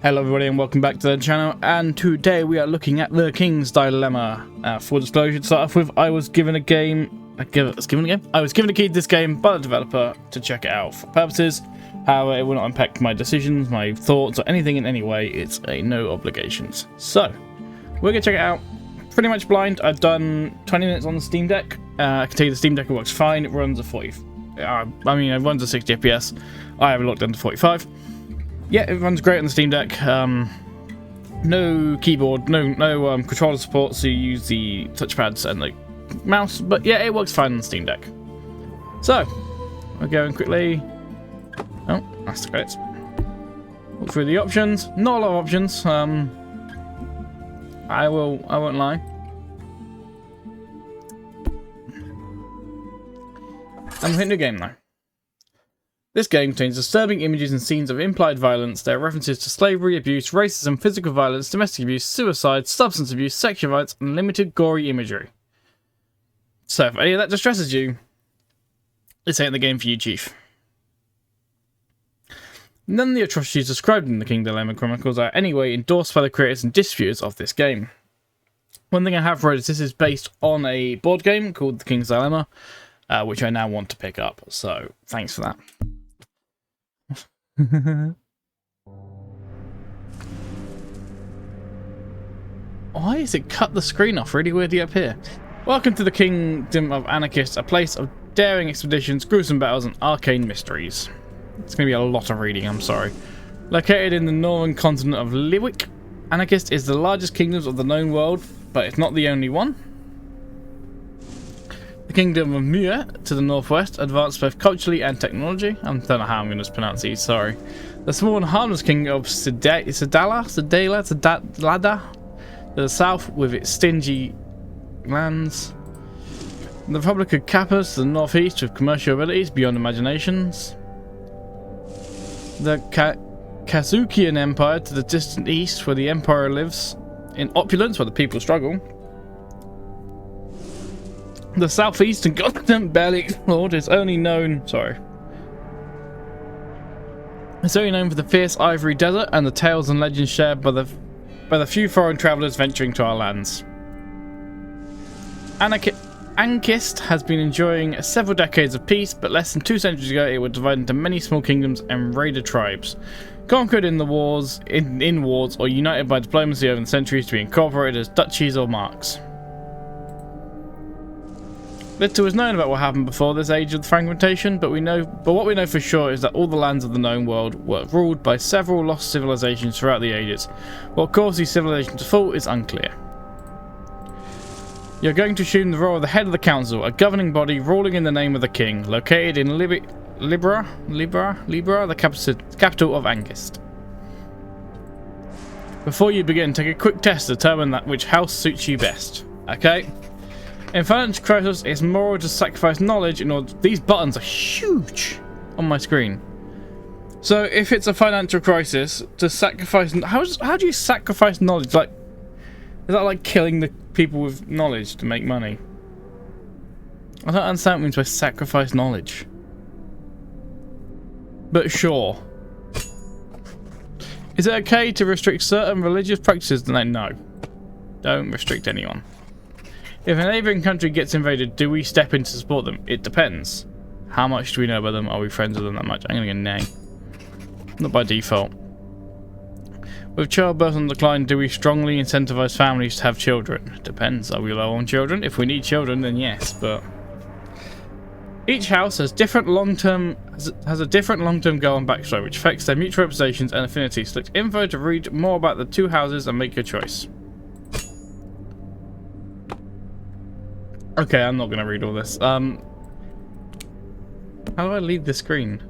Hello everybody and welcome back to the channel, and today we are looking at the King's Dilemma. Full disclosure, to start off with, I was given a key to this game by the developer to check it out for purposes. However, it will not impact my decisions, my thoughts, or anything in any way. It's a no obligations. So, we're going to check it out pretty much blind. I've done 20 minutes on the Steam Deck. I can tell you the Steam Deck works fine. It runs at it runs at 60 FPS. I have it locked down to 45. Yeah, it runs great on the Steam Deck. No keyboard, no controller support, so you use the touchpads and the mouse. But yeah, it works fine on the Steam Deck. So, I'll go in quickly. Oh, that's great. Look through the options. Not a lot of options. I won't lie. I'm hitting the game now. This game contains disturbing images and scenes of implied violence. There are references to slavery, abuse, racism, physical violence, domestic abuse, suicide, substance abuse, sexual violence, and limited gory imagery. So, if any of that distresses you, this ain't the game for you, Chief. None of the atrocities described in the King Dilemma Chronicles are anyway endorsed by the creators and distributors of this game. One thing I have read is this is based on a board game called The King's Dilemma, which I now want to pick up, so thanks for that. Why is it cut the screen off really weirdly up here? Welcome to the Kingdom of Anarchists, a place of daring expeditions, gruesome battles, and arcane mysteries. It's going to be a lot of reading, I'm sorry. Located in the northern continent of Liwick, Anarchist is the largest kingdom of the known world, but it's not the only one. The Kingdom of Muir to the northwest advanced both culturally and technology. I don't know how I'm going to pronounce these, sorry. The small and harmless Kingdom of Sedala to the south with its stingy lands. The Republic of Kappa to the northeast with commercial abilities beyond imaginations. The Kazukian Empire to the distant east where the Empire lives in opulence where the people struggle. The southeastern continent barely explored is only known... It's only known for the fierce ivory desert and the tales and legends shared by the few foreign travellers venturing to our lands. Anarchist has been enjoying several decades of peace, but less than 2 centuries ago it was divided into many small kingdoms and raider tribes, conquered in the wars, in wars, or united by diplomacy over the centuries to be incorporated as duchies or marks. Little is known about what happened before this age of fragmentation, but what we know for sure is that all the lands of the known world were ruled by several lost civilizations throughout the ages. What caused these civilizations to fall is unclear. You're going to assume the role of the head of the council, a governing body ruling in the name of the king, located in Libra, the capital of Angist. Before you begin, take a quick test to determine which house suits you best. Okay? In financial crisis, it's moral to sacrifice knowledge in order... These buttons are huge on my screen. So, if it's a financial crisis, to sacrifice... How do you sacrifice knowledge? Like, is that like killing the people with knowledge to make money? I don't understand what it means by sacrifice knowledge. But sure. Is it okay to restrict certain religious practices? No. Don't restrict anyone. If a neighbouring country gets invaded, do we step in to support them? It depends. How much do we know about them? Are we friends with them that much? I'm going to go nay. Not by default. With childbirth on decline, do we strongly incentivise families to have children? It depends. Are we low on children? If we need children, then yes, but... Each house has a different long-term goal and backstory, which affects their mutual representations and affinities. Select info to read more about the two houses and make your choice. Okay, I'm not going to read all this. How do I leave the screen?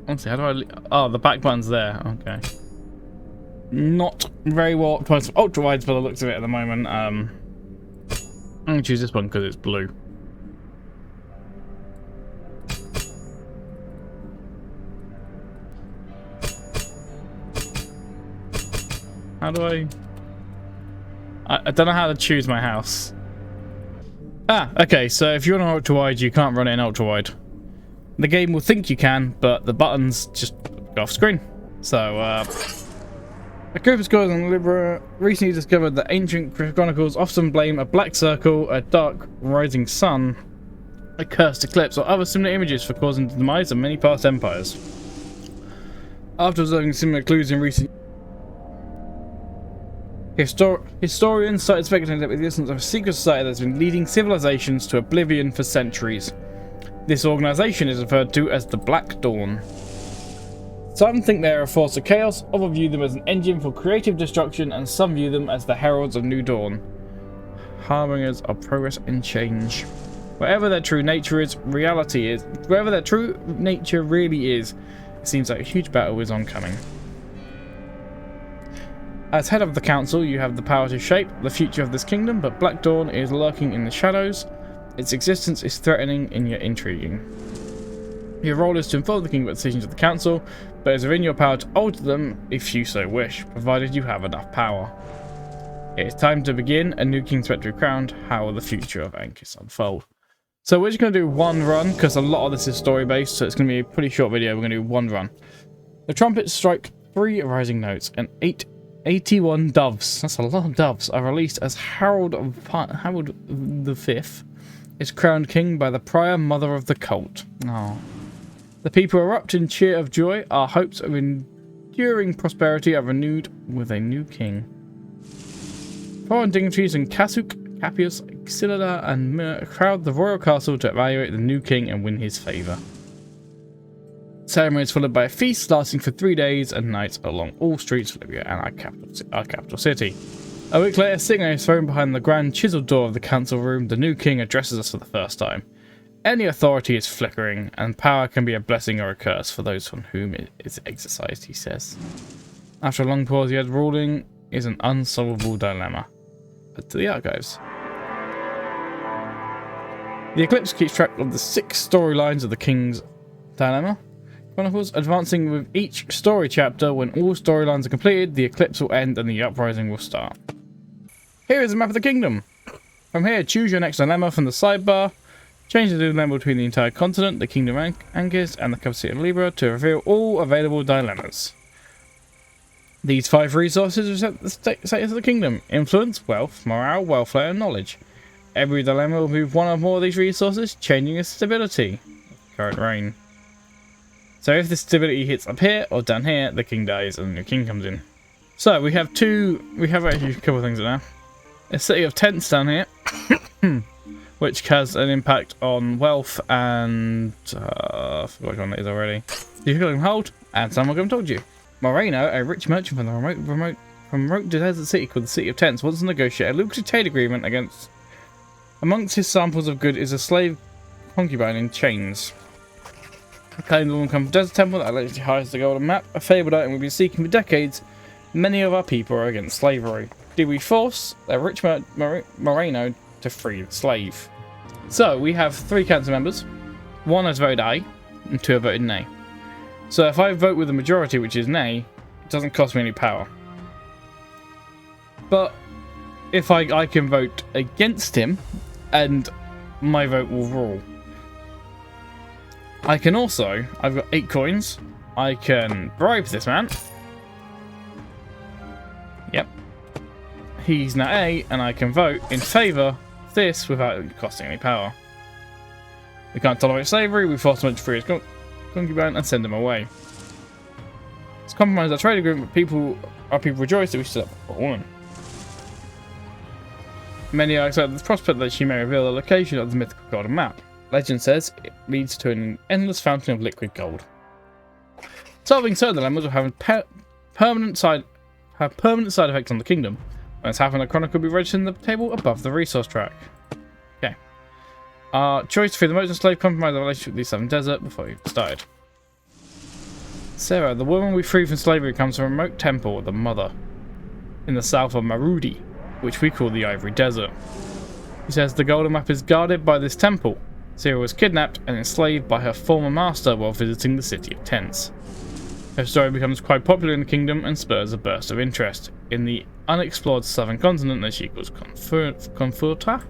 Honestly, how do I... Oh, the back button's there. Okay. Not very well optimized for ultra-wides by the looks of it at the moment. I'm going to choose this one because it's blue. How do I don't know how to choose my house. Ah, okay, so if you're on ultra-wide, you can't run it in ultra-wide. The game will think you can, but the buttons just go off screen. So, a group of scholars on Libra recently discovered that ancient chronicles often blame a black circle, a dark rising sun, a cursed eclipse, or other similar images for causing the demise of many past empires. After observing similar clues in recent historians started speculating that the existence of a secret society that has been leading civilizations to oblivion for centuries. This organization is referred to as the Black Dawn. Some think they are a force of chaos, others view them as an engine for creative destruction, and some view them as the heralds of New Dawn, harbingers of progress and change. Wherever their true nature really is, it seems like a huge battle is oncoming. As head of the council, you have the power to shape the future of this kingdom, but Black Dawn is lurking in the shadows. Its existence is threatening and yet intriguing. Your role is to inform the king about decisions of the council, but it is within your power to alter them if you so wish, provided you have enough power. It is time to begin. A new king threat to be crowned. How will the future of Ankis unfold? So we're just going to do one run, because a lot of this is story based, so it's going to be a pretty short video. We're going to do one run. The trumpets strike 3 rising notes, and 81 doves, that's a lot of doves, are released as Harold V is crowned king by the prior mother of the cult. Oh. The people erupt in cheer of joy. Our hopes of enduring prosperity are renewed with a new king. Foreign dignitaries in Kasuk, Capius, Xylida, and Mir crowd the royal castle to evaluate the new king and win his favour. Ceremony is followed by a feast lasting for 3 days and nights along all streets of Libya and our capital city. A week later, sitting on his throne behind the grand chiseled door of the council room, the new king addresses us for the first time. Any authority is flickering, and power can be a blessing or a curse for those on whom it is exercised, he says. After a long pause, he adds, ruling is an unsolvable dilemma. But to the archives. The Eclipse keeps track of the 6 storylines of the King's Dilemma Chronicles, advancing with each story chapter. When all storylines are completed, the Eclipse will end and the uprising will start. Here is a map of the kingdom. From here, choose your next dilemma from the sidebar. Change the dilemma between the entire continent, the Kingdom Ankis, and the capital city of Libra to reveal all available dilemmas. These 5 resources represent the status of the kingdom: influence, wealth, morale, welfare, and knowledge. Every dilemma will move one or more of these resources, changing its stability. Current reign. So if the stability hits up here or down here, the king dies and the new king comes in. So we have actually a couple of things now. A city of tents down here, which has an impact on wealth and I forgot which one it is already. You can hold, and someone have told you. Moreno, a rich merchant from the remote desert city called the City of Tents, wants to negotiate a lucrative trade agreement against. Amongst his samples of goods is a slave concubine in chains. A claimed woman comes from Desert Temple that allegedly hides the golden map, a fabled item we've been seeking for decades. Many of our people are against slavery. Do we force a rich Moreno to free the slave? So we have 3 council members. 1 has voted aye, and 2 have voted nay. So if I vote with the majority, which is nay, it doesn't cost me any power. But if I can vote against him, and my vote will rule. I can also, I've got 8 coins, I can bribe this man. Yep. He's now A, and I can vote in favour of this without costing any power. We can't tolerate slavery, we force him to free his concubine and send him away. It's compromised our trade agreement, but our people rejoice that we stood up for a woman. Many are excited at the prospect that she may reveal the location of the mythical golden map. Legend says it leads to an endless fountain of liquid gold. Solving certain dilemmas will have permanent side effects on the kingdom. When it's happened, a chronicle will be registered in the table above the resource track. Okay. Our choice to free the merchant slave compromised our relationship with the Southern Desert before we started. Sarah, the woman we freed from slavery, comes from a remote temple, the Mother, in the south of Marudi, which we call the Ivory Desert. He says the golden map is guarded by this temple. Sarah was kidnapped and enslaved by her former master while visiting the City of Tents. Her story becomes quite popular in the kingdom and spurs a burst of interest in the unexplored southern continent that she calls Conforta.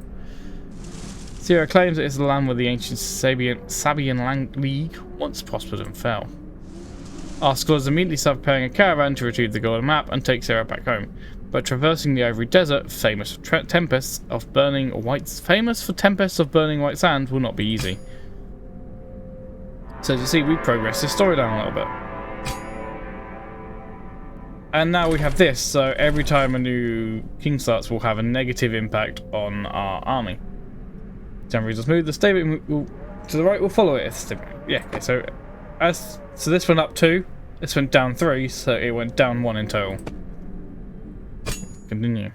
Sarah claims it is the land where the ancient Sabian League once prospered and fell. Our scholars immediately start preparing a caravan to retrieve the golden map and take Sarah back home. But traversing the Ivory Desert, famous for tempests of burning white sand, will not be easy. So as you see, we progress this storyline a little bit. And now we have this, so every time a new king starts, we'll have a negative impact on our army. Some reasons move, the statement will, to the right will follow it. Yeah, okay, so this went up 2, this went down 3, so it went down 1 in total. Continue.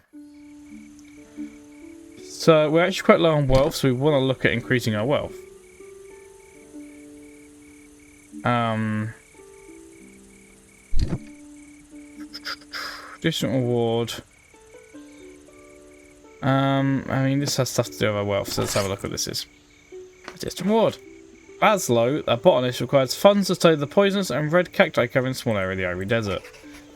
So we're actually quite low on wealth, so we want to look at increasing our wealth. Additional reward. I mean, this has stuff to do with our wealth, so let's have a look what this is. Additional reward. Laszlo, a botanist, requires funds to study the poisonous and red cacti covering a small area of the Ivory Desert.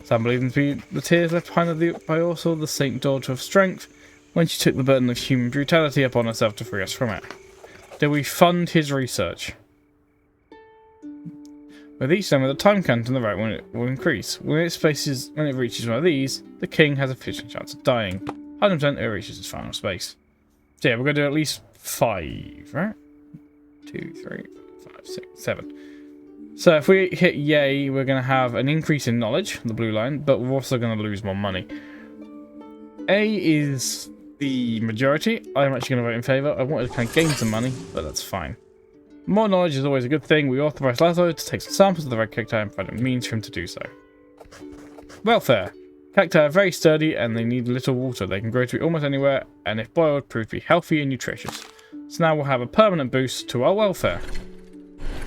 Some believe them to be the tears left behind by Ursula, the Saint Daughter of Strength, when she took the burden of human brutality upon herself to free us from it. Do we fund his research? With each number, the time count on the right will increase. When it reaches one of these, the king has a 50% chance of dying. 100% it reaches its final space. So yeah, we're going to do at least 5, right? 2, 3, 5, 6, 7. So if we hit yay, we're going to have an increase in knowledge, the blue line, but we're also going to lose more money. A is the majority. I'm actually going to vote in favour. I wanted to kind of gain some money, but that's fine. More knowledge is always a good thing. We authorise Laszlo to take some samples of the red cacti and find a means for him to do so. Welfare. Cacti are very sturdy and they need little water. They can grow to be almost anywhere, and if boiled, prove to be healthy and nutritious. So now we'll have a permanent boost to our welfare.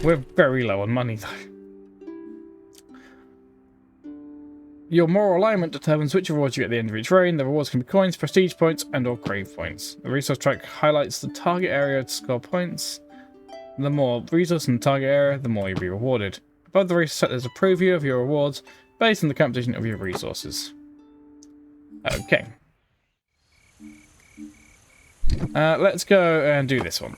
We're very low on money though. Your moral alignment determines which rewards you get at the end of each reign. The rewards can be coins, prestige points, and or crave points. The resource track highlights the target area to score points. The more resource in the target area, the more you'll be rewarded. Above the resource set, there's a preview of your rewards based on the composition of your resources. Okay. Let's go and do this one.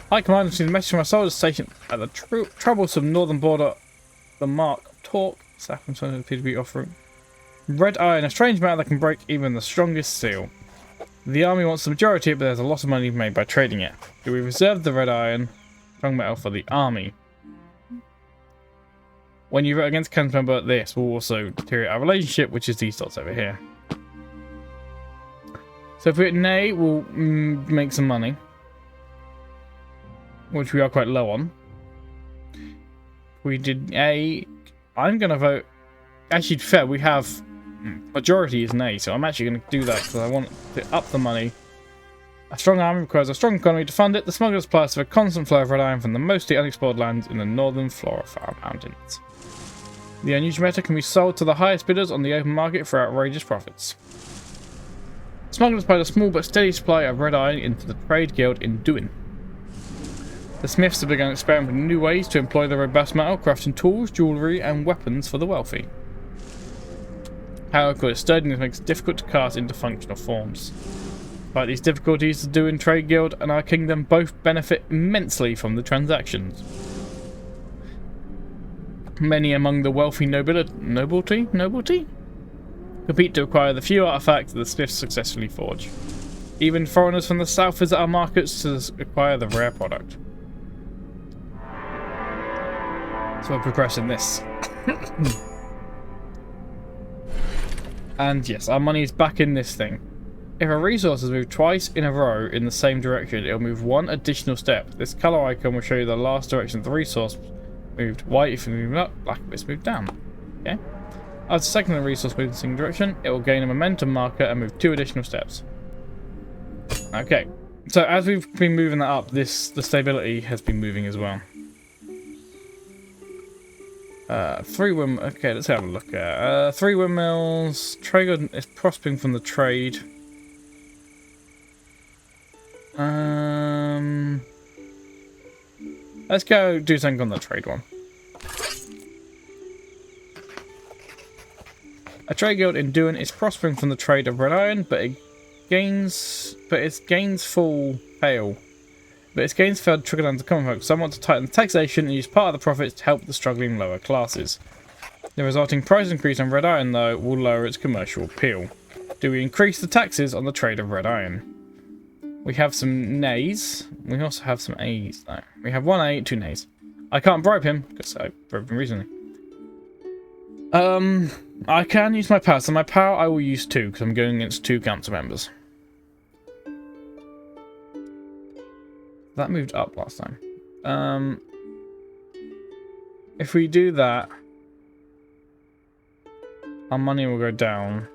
High Command, received a message from our soldiers stationed at the troublesome northern border. The Mark of Talk. Saffron Sun appear to be offering red iron, a strange metal that can break even the strongest steel. The army wants the majority, but there's a lot of money made by trading it. Do we reserve the red iron, strong metal, for the army? When you vote against a council member, this will also deteriorate our relationship, which is these dots over here. So if we hit nay, we'll make some money, which we are quite low on. We did A. I'm going to vote. Actually, to be fair, we have majority is an A, so I'm actually going to do that because I want to up the money. A strong army requires a strong economy to fund it. The smugglers supply us with a constant flow of red iron from the mostly unexplored lands in the northern Florafar Mountains. The unusual metal can be sold to the highest bidders on the open market for outrageous profits. Smugglers supply a small but steady supply of red iron into the trade guild in Duin. The smiths have begun experimenting with new ways to employ the robust metal, crafting tools, jewellery, and weapons for the wealthy. However, its sturdiness makes it difficult to cast into functional forms. Despite these difficulties, the Duin Trade Guild and our kingdom both benefit immensely from the transactions. Many among the wealthy nobility compete to acquire the few artifacts that the smiths successfully forge. Even foreigners from the south visit our markets to acquire the rare product. So we're progressing this. And yes, our money is back in this thing. If a resource is moved twice in a row in the same direction, it'll move one additional step. This colour icon will show you the last direction of the resource moved. White if you move up, black if it's moved down. Okay. As the second resource moves in the same direction, it will gain a momentum marker and move 2 additional steps. Okay. So as we've been moving that up, the stability has been moving as well. 3 windmills. Okay, let's have a look at 3 windmills. Trade is prospering from the trade. Let's go do something on the trade one. A trade guild in Duin is prospering from the trade of red iron, but its gains fall pale but its gains failed to trickle down to common folk. Some want to tighten the taxation and use part of the profits to help the struggling lower classes. The resulting price increase on red iron, though, will lower its commercial appeal. Do we increase the taxes on the trade of red iron? We have some nays. We also have some A's, though. We have 1 A, 2 nays. I can't bribe him, because I bribed him recently. I can use my power. So my power I will use 2, because I'm going against 2 council members. That moved up last time. If we do that, our money will go down.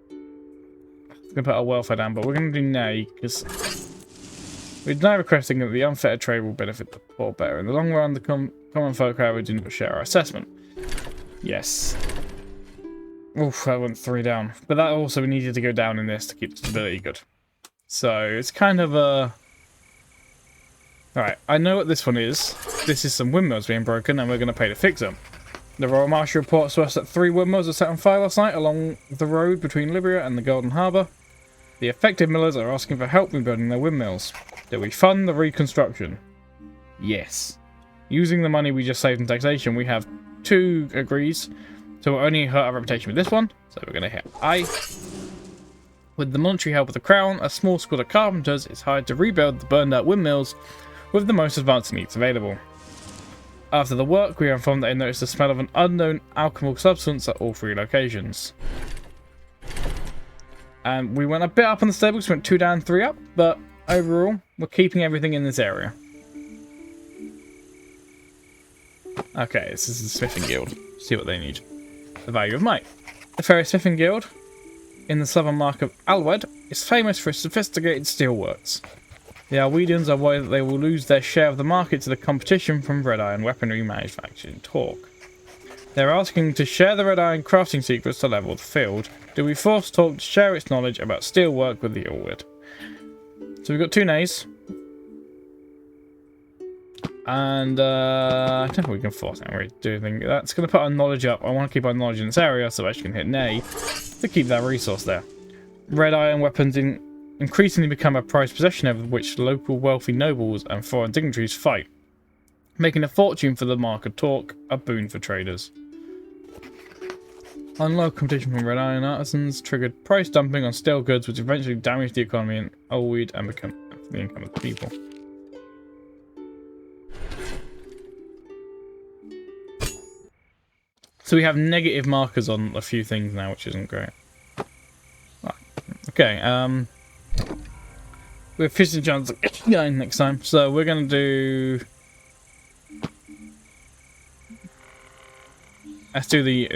I'm going to put our welfare down, but we're going to do nay, because we're now requesting that the unfair trade will benefit the poor better. In the long run, the common folk, however, do not share our assessment. Yes. Oof, that went 3 down. But that also needed to go down in this to keep the stability good. So, it's kind of a... Alright, I know what this one is. This is some windmills being broken, and we're going to pay to fix them. The Royal Marshal reports to us that 3 windmills were set on fire last night along the road between Libya and the Golden Harbour. The affected millers are asking for help rebuilding their windmills. Do we fund the reconstruction? Yes. Using the money we just saved in taxation, we have 2 agrees, so we'll only hurt our reputation with this one, so we're going to hit I. With the monetary help of the Crown, a small squad of carpenters is hired to rebuild the burned out windmills with the most advanced needs available. After the work, we are informed that they noticed the smell of an unknown alchemical substance at all 3 locations. And we went a bit up on the stables, went 2 down, 3 up, but overall, we're keeping everything in this area. Okay, this is the Smithing Guild. See what they need. The value of might. The Fairy Smithing Guild, in the southern mark of Alwed, is famous for its sophisticated steelworks. The Alwedians are worried that they will lose their share of the market to the competition from red iron weaponry manufactured in Torque. They're asking to share the red iron crafting secrets to level the field. Do we force Torque to share its knowledge about steelwork with the Alwed? So we've got 2 nays. And I don't think we can force it. We do think that's going to put our knowledge up. I want to keep our knowledge in this area so I can hit nay to keep that resource there. Red iron weapons increasingly become a prized possession over which local wealthy nobles and foreign dignitaries fight, making a fortune for the Mark of Torque a boon for traders. Unlock competition from red iron artisans triggered price dumping on steel goods, which eventually damaged the economy in Alweed and become the income of the people. So we have negative markers on a few things now, which isn't great. Okay, we have 50 chance of going next time, so we're going to do... Let's do the...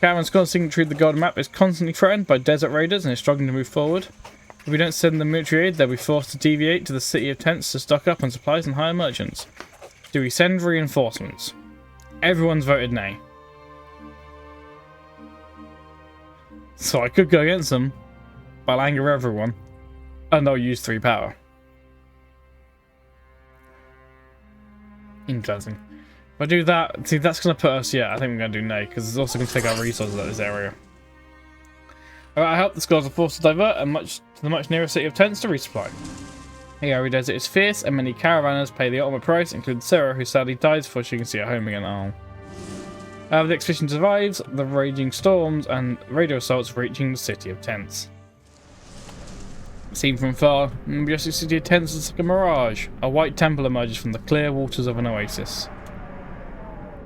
Caravan's constant signatory of the Golden Map is constantly threatened by desert raiders and is struggling to move forward. If we don't send them military aid, they'll be forced to deviate to the city of tents to stock up on supplies and hire merchants. Do we send reinforcements? Everyone's voted nay. So I could go against them, but I'll anger everyone, and I'll use 3 power. Interesting. If I do that, see, that's going to put us, yeah, I think we're going to do nay, because it's also going to take our resources out of this area. Alright, I help the scholars are forced to divert to the much nearer city of tents to resupply. The Ari Desert is fierce, and many caravanners pay the ultimate price, including Sarah, who sadly dies before she can see her home again. Oh. The expedition survives the raging storms and radio assaults reaching the city of tents. Seen from far, the majestic city of tents is like a mirage. A white temple emerges from the clear waters of an oasis,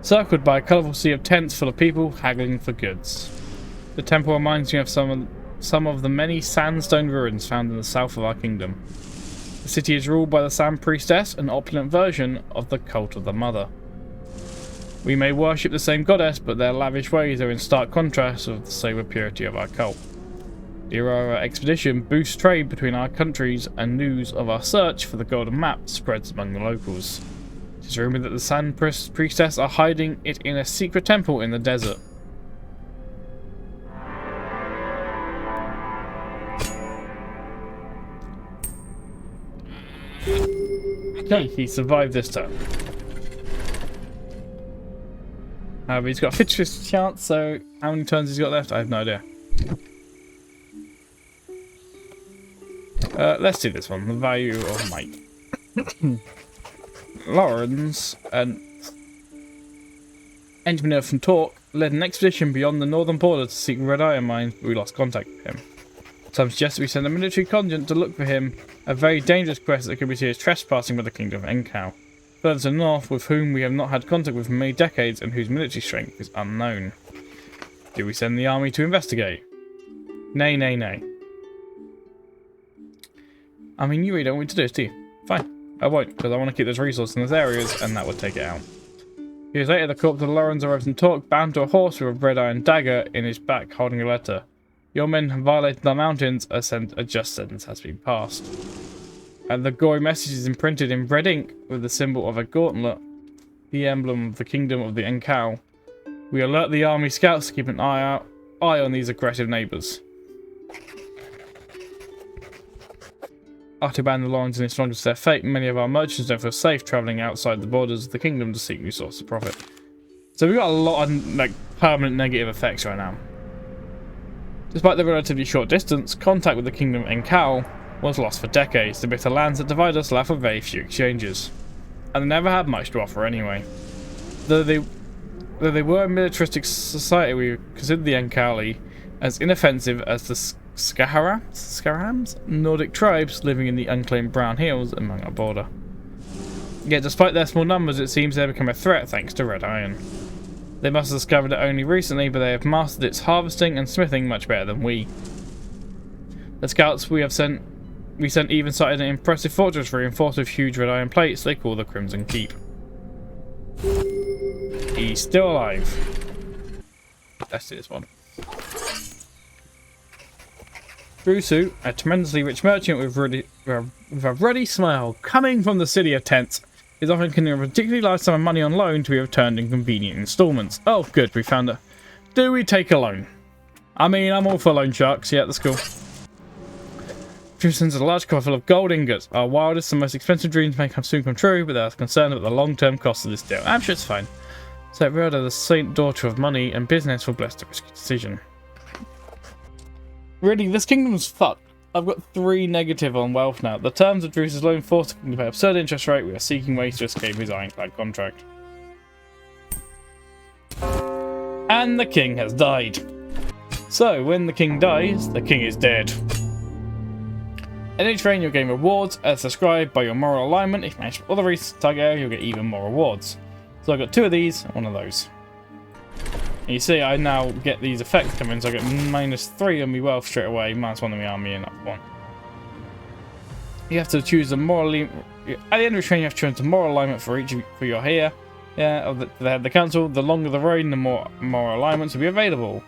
circled by a colourful sea of tents full of people haggling for goods. The temple reminds me of some of the many sandstone ruins found in the south of our kingdom. The city is ruled by the Sand Priestess, an opulent version of the cult of the Mother. We may worship the same goddess, but their lavish ways are in stark contrast with the sober purity of our cult. The Aurora expedition boosts trade between our countries, and news of our search for the Golden Map spreads among the locals. It is rumoured that the Sand Priestess are hiding it in a secret temple in the desert. Okay, he survived this turn. However, he's got a 50-50 chance, so how many turns he's got left? I have no idea. Let's do this one. The value of might. Lawrence, an engineer from Torque, led an expedition beyond the northern border to seek red iron mines, but we lost contact with him. Some suggest we send a military contingent to look for him, a very dangerous quest that could be seen as trespassing with the Kingdom of Enkau. Further to the north, with whom we have not had contact with for many decades and whose military strength is unknown. Do we send the army to investigate? Nay, nay, nay. I mean, you really don't want me to do this, do you? Fine, I won't, because I want to keep those resources in those areas, and that would take it out. Years later, the corpse of Lorenz arrives in Torque, bound to a horse with a red iron dagger in his back, holding a letter. Your men have violated the mountains, a just sentence has been passed. And the gory message is imprinted in red ink with the symbol of a gauntlet, the emblem of the Kingdom of the Enkau. We alert the army scouts to keep an eye on these aggressive neighbours. After abandoning the Lawrence and its strongest to their fate, many of our merchants don't feel safe travelling outside the borders of the kingdom to seek new sources of profit. So we've got a lot of permanent negative effects right now. Despite the relatively short distance, contact with the Kingdom of Enkau was lost for decades. The bitter lands that divide us left with very few exchanges. And they never had much to offer anyway. Though they were a militaristic society, we considered the Enkauli as inoffensive as the Skarams, Nordic tribes living in the unclaimed Brown Hills among our border. Yet despite their small numbers, it seems they have become a threat thanks to red iron. They must have discovered it only recently, but they have mastered its harvesting and smithing much better than we. The scouts we sent even sighted an impressive fortress reinforced with huge red iron plates they call the Crimson Keep. He's still alive. Let's do this one. Drusu, a tremendously rich merchant with a ruddy smile, coming from the city of Tents, is offering a particularly large sum of money on loan to be returned in convenient instalments. Oh, good, we found it. Do we take a loan? I mean, I'm all for loan sharks. Yeah, that's cool. Drusu sends a large cover full of gold ingots. Our wildest and most expensive dreams may soon come true, but they're concerned about the long-term cost of this deal. I'm sure it's fine. So, Rhoda, the saint daughter of money and business, will bless the risky decision. Really, this kingdom's fucked. I've got 3 negative on wealth now. The terms of Drusus' loan forced him to pay absurd interest rate. We are seeking ways to escape his ironclad contract. And the king has died. So, when the king dies, the king is dead. In each reign, you'll gain rewards as described by your moral alignment. If you manage all the reasons target area, you'll get even more rewards. So I got 2 of these and 1 of those. And you see, I now get these effects coming, so I get -3 on my wealth straight away, -1 on my army, and up 1. You have to choose a moral. At the end of the train, you have to choose a moral alignment for each for your here. Yeah, of the council. The longer the reign, the more moral alignments will be available.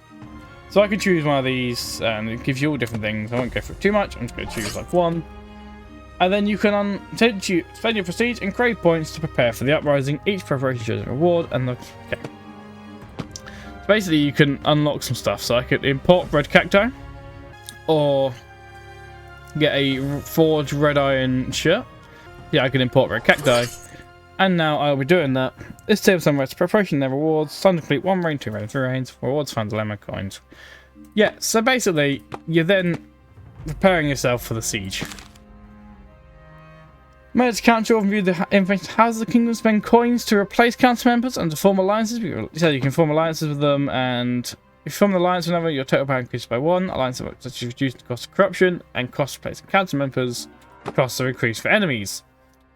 So I can choose one of these, and it gives you all different things. I won't go through too much. I'm just going to choose like 1. And then you can spend your prestige and crave points to prepare for the uprising. Each preparation shows a reward, and okay. So basically, you can unlock some stuff. So I could import red cacti, or get a forged red iron shirt. Yeah, I can import red cacti, and now I'll be doing that. This table summarizes preparation, their rewards. Time to complete 1 reign, 2 reigns, 3 reigns. Rewards, find dilemma coins. Yeah, so basically, you're then preparing yourself for the siege. Members of Council review the information. How does the kingdom spend coins to replace council members and to form alliances? So you can form alliances with them, and if you form an alliance with another, your total power increases by 1. Alliances such as reduce the cost of corruption and cost of replacing council members. Costs are increased for enemies.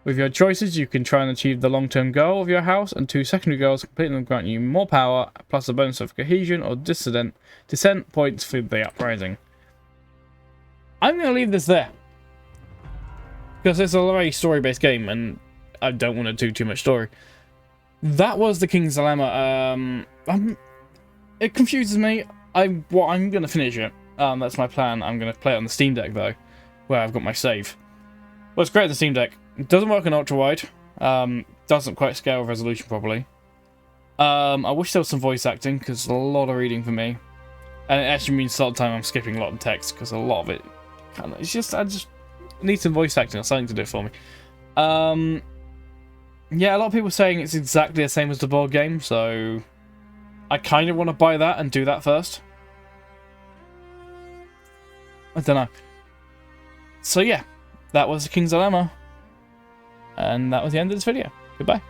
With your choices, you can try and achieve the long-term goal of your house, and 2 secondary goals. Completing them grant you more power, plus a bonus of cohesion or dissent points for the uprising. I'm going to leave this there. Because it's a very story-based game, and I don't want to do too much story. That was the King's Dilemma. It confuses me. I'm going to finish it. That's my plan. I'm going to play it on the Steam Deck, though, where I've got my save. What's great on the Steam Deck, it doesn't work on ultra-wide. Doesn't quite scale resolution properly. I wish there was some voice acting, because it's a lot of reading for me. And it actually means a lot of time I'm skipping a lot of text, because a lot of it kind of... I just need some voice acting or something to do it for me. Yeah, a lot of people saying it's exactly the same as the board game, so I kind of want to buy that and do that first. I don't know. So yeah, that was the King's Dilemma. And that was the end of this video. Goodbye.